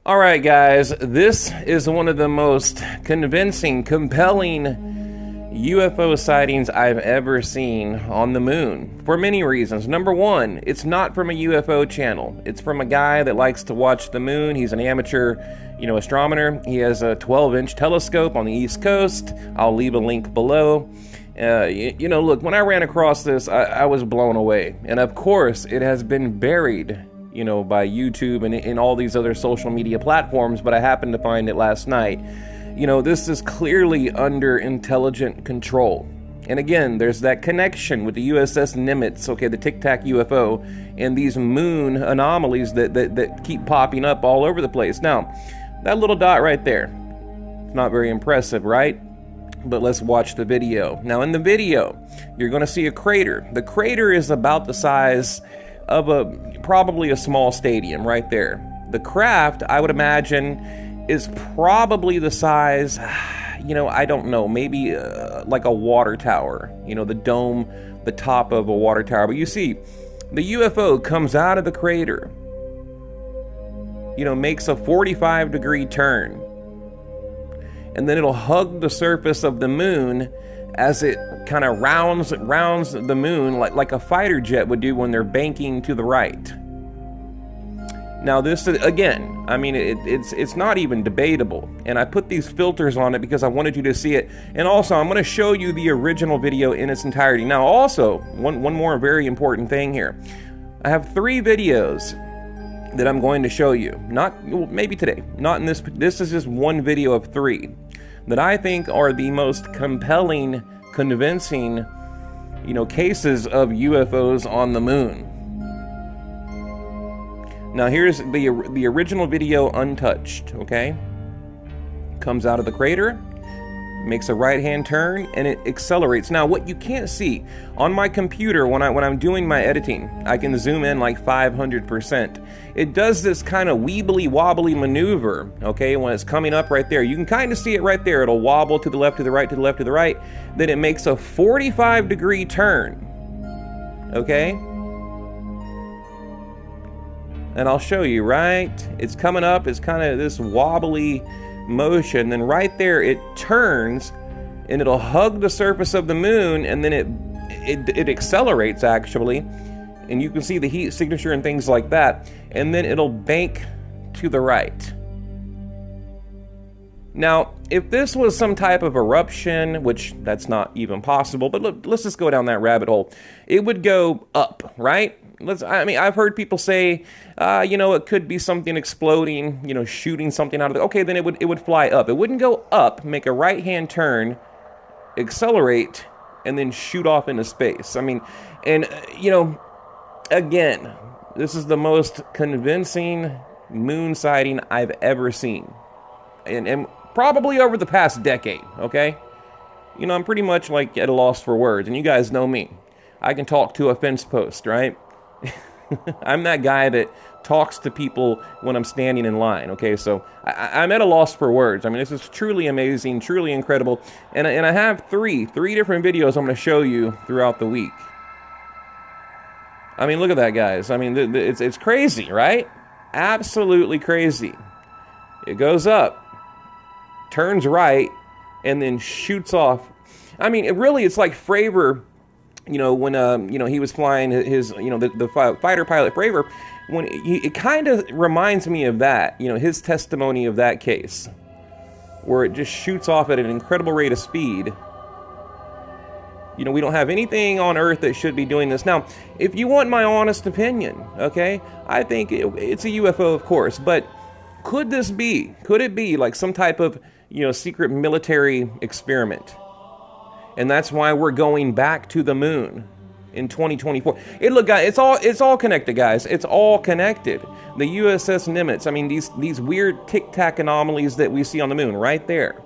All right, guys, this is one of the most convincing, compelling UFO sightings I've ever seen on the moon for many reasons. Number one, it's not from a UFO channel. It's from a guy that likes to watch the moon. He's an amateur, astronomer. He has a 12-inch telescope on the East Coast. I'll leave a link below. Look, when I ran across this, I was blown away. And of course, it has been buried by YouTube and all these other social media platforms, but I happened to find it last night. This is clearly under intelligent control. And again, there's that connection with the USS Nimitz, okay, the Tic Tac UFO, and these moon anomalies that keep popping up all over the place. Now, that little dot right there, it's not very impressive, right? But let's watch the video. Now, in the video, you're going to see a crater. The crater is about the size of probably a small stadium right there. The craft, I would imagine, is probably the size, I don't know, maybe like a water tower, the dome, the top of a water tower. But you see, the UFO comes out of the crater, makes a 45-degree turn, and then it'll hug the surface of the moon as it kind of rounds the moon like a fighter jet would do when they're banking to the right. Now this is, again, it's not even debatable, and I put these filters on it because I wanted you to see it. And also, I'm going to show you the original video in its entirety. Now also, one more very important thing here. I have 3 videos that I'm going to show you. Maybe today, not in this. This is just one video of 3 that I think are the most compelling, convincing, cases of UFOs on the moon. Now here's the original video untouched, okay? Comes out of the crater, makes a right-hand turn, and it accelerates. Now what you can't see, on my computer when I'm doing my editing, I can zoom in like 500%. It does this kind of weebly-wobbly maneuver, okay, when it's coming up right there. You can kind of see it right there. It'll wobble to the left, to the right, to the left, to the right. Then it makes a 45-degree turn, okay? And I'll show you, right? It's coming up, it's kind of this wobbly motion, then right there it turns and it'll hug the surface of the moon, and then it accelerates actually, and you can see the heat signature and things like that, and then it'll bank to the right. Now, if this was some type of eruption, which that's not even possible, but let's just go down that rabbit hole, it would go up, right? I've heard people say, it could be something exploding, shooting something out of it. Okay, then it would fly up. It wouldn't go up, make a right-hand turn, accelerate, and then shoot off into space. Again, this is the most convincing moon sighting I've ever seen. And probably over the past decade, okay? I'm pretty much like at a loss for words, and you guys know me. I can talk to a fence post, right? I'm that guy that talks to people when I'm standing in line, okay? So I'm at a loss for words. This is truly amazing, truly incredible. And I have three different videos I'm going to show you throughout the week. Look at that, guys. It's crazy, right? Absolutely crazy. It goes up, turns right, and then shoots off. It's like Fravor, when he was flying his, the fighter pilot Fravor, it kind of reminds me of that, his testimony of that case, where it just shoots off at an incredible rate of speed. We don't have anything on Earth that should be doing this. Now, if you want my honest opinion, okay, I think it's a UFO, of course, but could it be like some type of, secret military experiment? And that's why we're going back to the moon in 2024. Look, guys, it's all connected, guys. It's all connected. The USS Nimitz. These weird tic-tac anomalies that we see on the moon, right there.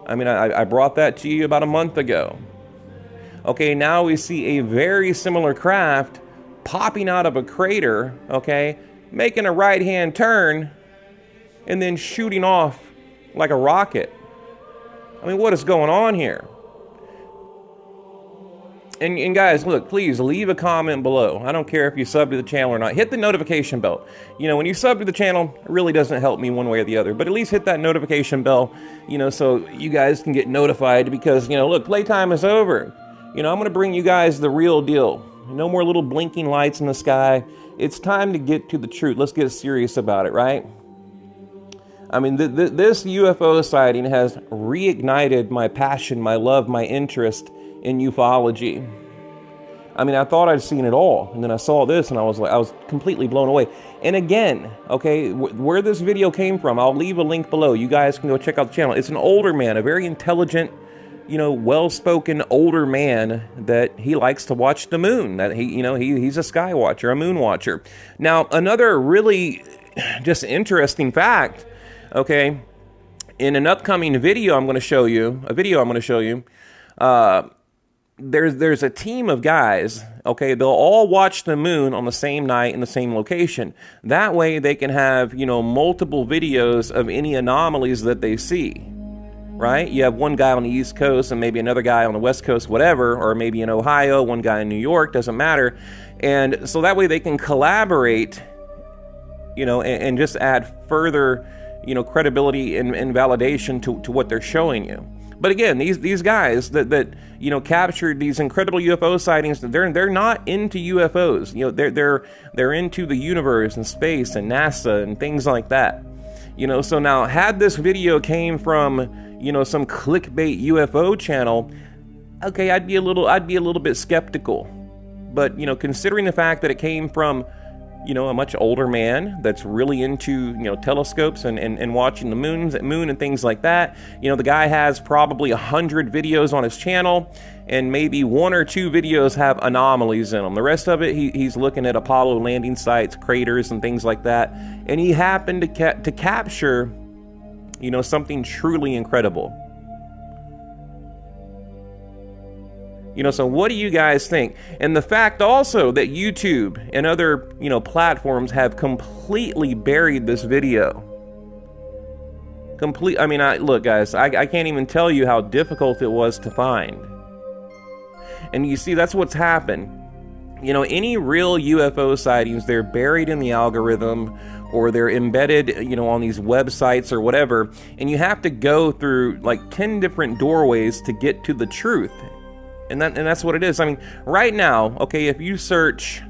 I brought that to you about a month ago. Okay, now we see a very similar craft popping out of a crater, okay, making a right-hand turn, and then shooting off like a rocket. What is going on here? And guys, look, please leave a comment below. I don't care if you sub to the channel or not. Hit the notification bell. You know, when you sub to the channel, it really doesn't help me one way or the other. But at least hit that notification bell, you know, so you guys can get notified because, you know, look, playtime is over. You know, I'm going to bring you guys the real deal. No more little blinking lights in the sky. It's time to get to the truth. Let's get serious about it, right? I mean, this UFO sighting has reignited my passion, my love, my interest in ufology. I mean, I thought I'd seen it all, and then I saw this, and I was completely blown away. And again, okay, where this video came from, I'll leave a link below. You guys can go check out the channel. It's an older man, a very intelligent, you know, well-spoken older man that he likes to watch the moon. That he's a sky watcher, a moon watcher. Now, another really just interesting fact, okay, in an upcoming video I'm going to show you, there's a team of guys, okay, they'll all watch the moon on the same night in the same location. That way they can have, you know, multiple videos of any anomalies that they see, right? You have one guy on the East Coast and maybe another guy on the West Coast, whatever, or maybe in Ohio, one guy in New York, doesn't matter. And so that way they can collaborate, you know, and just add further, you know, credibility and validation to what they're showing you. But again, these guys that you know captured these incredible UFO sightings, they're not into UFOs. You know, they're into the universe and space and NASA and things like that. You know, so now had this video came from, you know, some clickbait UFO channel, okay, I'd be a little bit skeptical. But, you know, considering the fact that it came from, you know, a much older man that's really into, you know, telescopes and watching the moon and things like that. You know, the guy has probably 100 videos on his channel, and maybe 1 or 2 videos have anomalies in them. The rest of it, he's looking at Apollo landing sites, craters, and things like that. And he happened to capture, you know, something truly incredible. You know, so what do you guys think? And the fact also that YouTube and other, you know, platforms have completely buried this video. I mean, look, guys, I can't even tell you how difficult it was to find. And you see, that's what's happened. You know, any real UFO sightings, they're buried in the algorithm, or they're embedded, you know, on these websites or whatever. And you have to go through like 10 different doorways to get to the truth. And that's what it is. I mean, right now, okay, if you search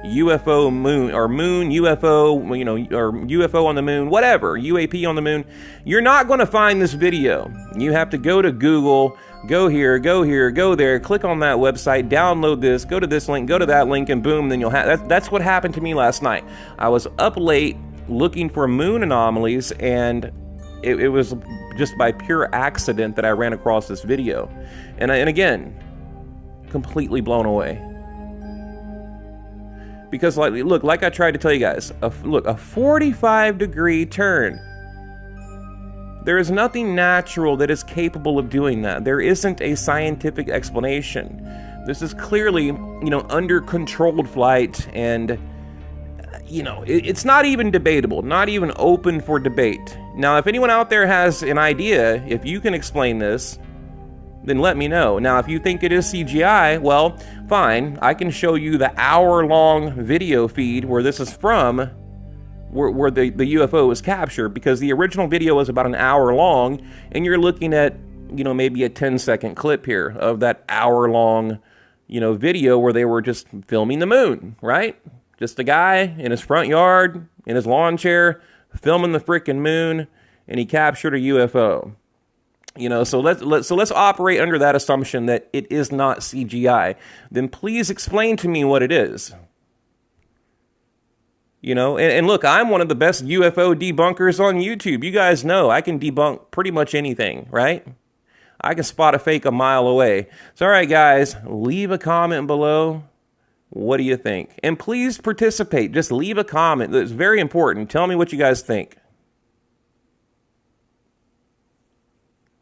UFO moon or moon UFO, you know, or UFO on the moon, whatever, UAP on the moon, you're not going to find this video. You have to go to Google, go here, go there, click on that website, download this, go to this link, go to that link, and boom, then you'll have. That's what happened to me last night. I was up late looking for moon anomalies, and it was just by pure accident that I ran across this video. And again, completely blown away. Because like I tried to tell you guys, a 45-degree turn. There is nothing natural that is capable of doing that. There isn't a scientific explanation. This is clearly, you know, under controlled flight, and you know, it's not even debatable, not even open for debate. Now, if anyone out there has an idea, if you can explain this, then let me know. Now, if you think it is CGI, well, fine. I can show you the hour-long video feed where this is from, where the UFO was captured, because the original video was about an hour long, and you're looking at, you know, maybe a 10-second clip here of that hour-long, you know, video where they were just filming the moon, right? Just a guy in his front yard, in his lawn chair, filming the frickin' moon, and he captured a UFO. You know, so let's operate under that assumption that it is not CGI. Then please explain to me what it is. You know, and look, I'm one of the best UFO debunkers on YouTube. You guys know I can debunk pretty much anything, right? I can spot a fake a mile away. So, all right, guys, leave a comment below. What do you think? And please participate. Just leave a comment. It's very important. Tell me what you guys think.